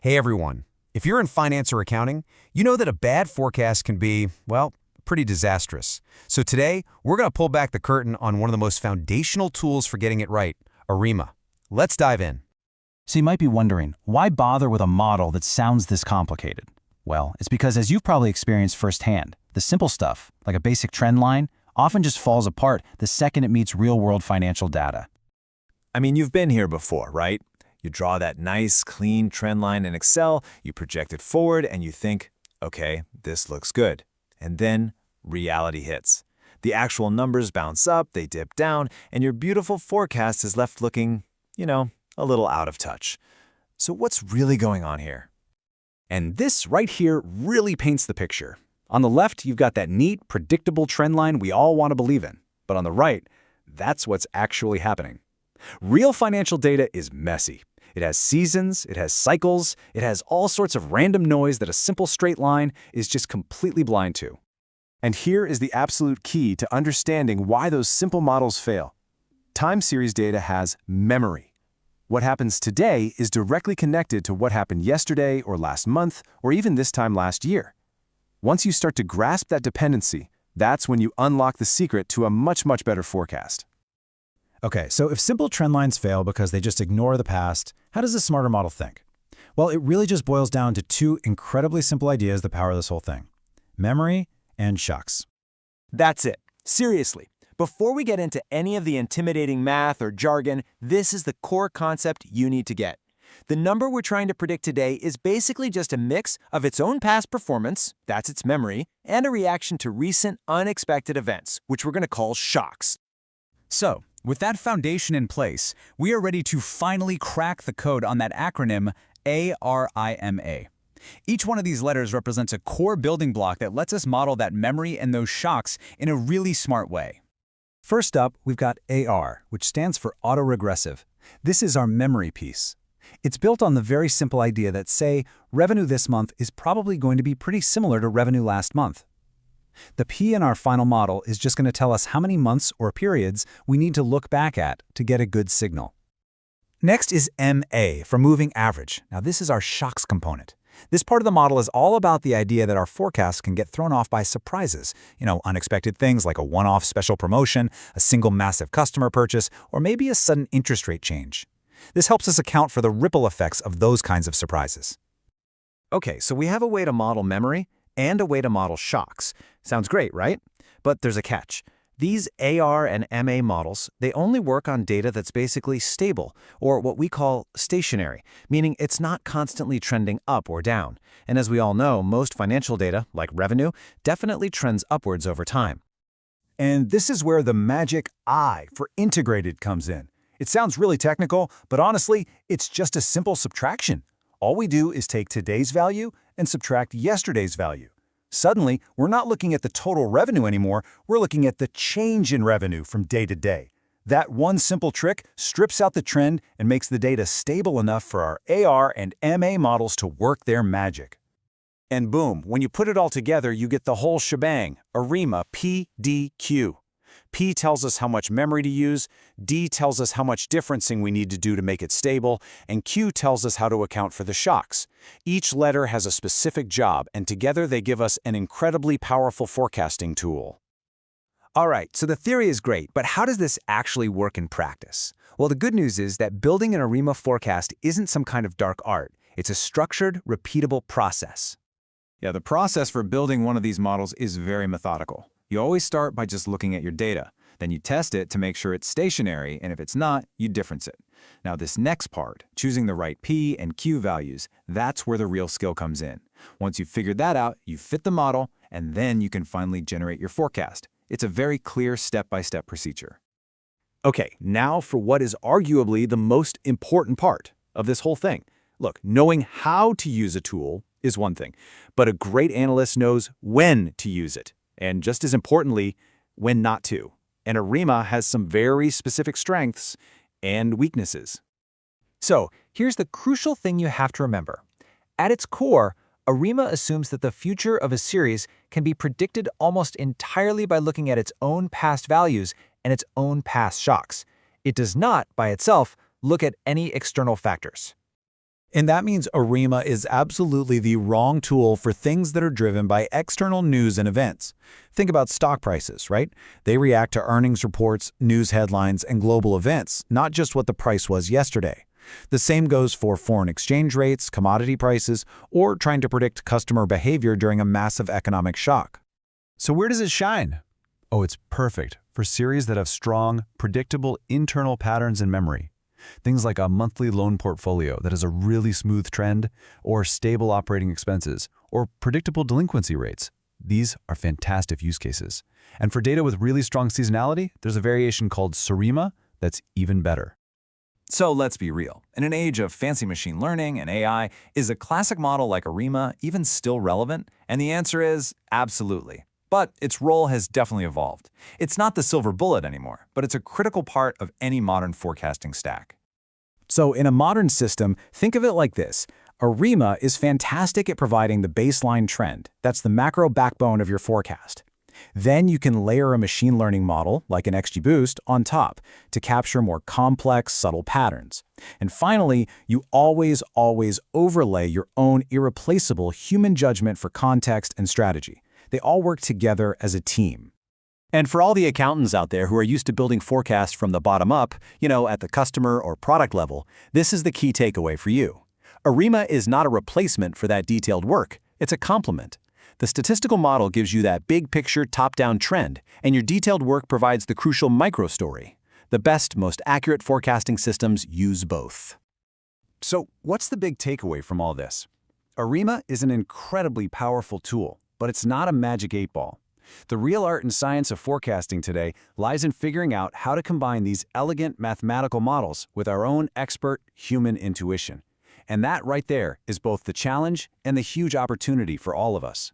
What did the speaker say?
Hey everyone, if you're in finance or accounting, you know that a bad forecast can be, well, pretty disastrous. So today, we're going to pull back the curtain on one of the most foundational tools for getting it right, ARIMA. Let's dive in. So you might be wondering, why bother with a model that sounds this complicated? Well, it's because as you've probably experienced firsthand, the simple stuff, like a basic trend line, often just falls apart the second it meets real-world financial data. I mean, you've been here before, right? You draw that nice, clean trend line in Excel, you project it forward, and you think, okay, this looks good. And then reality hits. The actual numbers bounce up, they dip down, and your beautiful forecast is left looking, a little out of touch. So what's really going on here? And this right here really paints the picture. On the left, you've got that neat, predictable trend line we all want to believe in. But on the right, that's what's actually happening. Real financial data is messy. It has seasons, it has cycles, it has all sorts of random noise that a simple straight line is just completely blind to. And here is the absolute key to understanding why those simple models fail. Time series data has memory. What happens today is directly connected to what happened yesterday or last month or even this time last year. Once you start to grasp that dependency, that's when you unlock the secret to a much, much better forecast. Okay, so if simple trend lines fail because they just ignore the past, how does a smarter model think? Well, it really just boils down to two incredibly simple ideas that power this whole thing: memory and shocks. That's it. Seriously. Before we get into any of the intimidating math or jargon, this is the core concept you need to get. The number we're trying to predict today is basically just a mix of its own past performance, that's its memory, and a reaction to recent unexpected events, which we're going to call shocks. So, with that foundation in place, we are ready to finally crack the code on that acronym ARIMA. Each one of these letters represents a core building block that lets us model that memory and those shocks in a really smart way. First up, we've got AR, which stands for Autoregressive. This is our memory piece. It's built on the very simple idea that, say, revenue this month is probably going to be pretty similar to revenue last month. The P in our final model is just going to tell us how many months or periods we need to look back at to get a good signal. Next is MA for moving average. Now this is our shocks component. This part of the model is all about the idea that our forecasts can get thrown off by surprises, unexpected things like a one-off special promotion, a single massive customer purchase, or maybe a sudden interest rate change. This helps us account for the ripple effects of those kinds of surprises. Okay, so we have a way to model memory and a way to model shocks. Sounds great, right? But there's a catch. These AR and MA models, they only work on data that's basically stable, or what we call stationary, meaning it's not constantly trending up or down. And as we all know, most financial data, like revenue, definitely trends upwards over time. And this is where the magic I for integrated comes in. It sounds really technical, but honestly, it's just a simple subtraction. All we do is take today's value and subtract yesterday's value. Suddenly, we're not looking at the total revenue anymore, we're looking at the change in revenue from day to day. That one simple trick strips out the trend and makes the data stable enough for our AR and MA models to work their magic. And boom, when you put it all together, you get the whole shebang, ARIMA PDQ. P tells us how much memory to use, D tells us how much differencing we need to do to make it stable, and Q tells us how to account for the shocks. Each letter has a specific job, and together they give us an incredibly powerful forecasting tool. All right, so the theory is great, but how does this actually work in practice? Well, the good news is that building an ARIMA forecast isn't some kind of dark art. It's a structured, repeatable process. Yeah, the process for building one of these models is very methodical. You always start by just looking at your data. Then you test it to make sure it's stationary, and if it's not, you difference it. Now this next part, choosing the right P and Q values, that's where the real skill comes in. Once you've figured that out, you fit the model, and then you can finally generate your forecast. It's a very clear step-by-step procedure. Okay, now for what is arguably the most important part of this whole thing. Look, knowing how to use a tool is one thing, but a great analyst knows when to use it. And just as importantly, when not to. And ARIMA has some very specific strengths and weaknesses. So, here's the crucial thing you have to remember. At its core, ARIMA assumes that the future of a series can be predicted almost entirely by looking at its own past values and its own past shocks. It does not, by itself, look at any external factors. And that means ARIMA is absolutely the wrong tool for things that are driven by external news and events. Think about stock prices, right? They react to earnings reports, news headlines, and global events, not just what the price was yesterday. The same goes for foreign exchange rates, commodity prices, or trying to predict customer behavior during a massive economic shock. So where does it shine? Oh, it's perfect for series that have strong, predictable internal patterns in memory. Things like a monthly loan portfolio that has a really smooth trend, or stable operating expenses, or predictable delinquency rates. These are fantastic use cases. And for data with really strong seasonality, there's a variation called SARIMA that's even better. So let's be real. In an age of fancy machine learning and AI, is a classic model like ARIMA even still relevant? And the answer is absolutely. But its role has definitely evolved. It's not the silver bullet anymore, but it's a critical part of any modern forecasting stack. So in a modern system, think of it like this. ARIMA is fantastic at providing the baseline trend. That's the macro backbone of your forecast. Then you can layer a machine learning model, like an XGBoost, on top to capture more complex, subtle patterns. And finally, you always overlay your own irreplaceable human judgment for context and strategy. They all work together as a team. And for all the accountants out there who are used to building forecasts from the bottom up, at the customer or product level, this is the key takeaway for you. ARIMA is not a replacement for that detailed work. It's a complement. The statistical model gives you that big picture top-down trend, and your detailed work provides the crucial micro story. The best, most accurate forecasting systems use both. So what's the big takeaway from all this? ARIMA is an incredibly powerful tool, but it's not a magic 8-ball. The real art and science of forecasting today lies in figuring out how to combine these elegant mathematical models with our own expert human intuition. And that right there is both the challenge and the huge opportunity for all of us.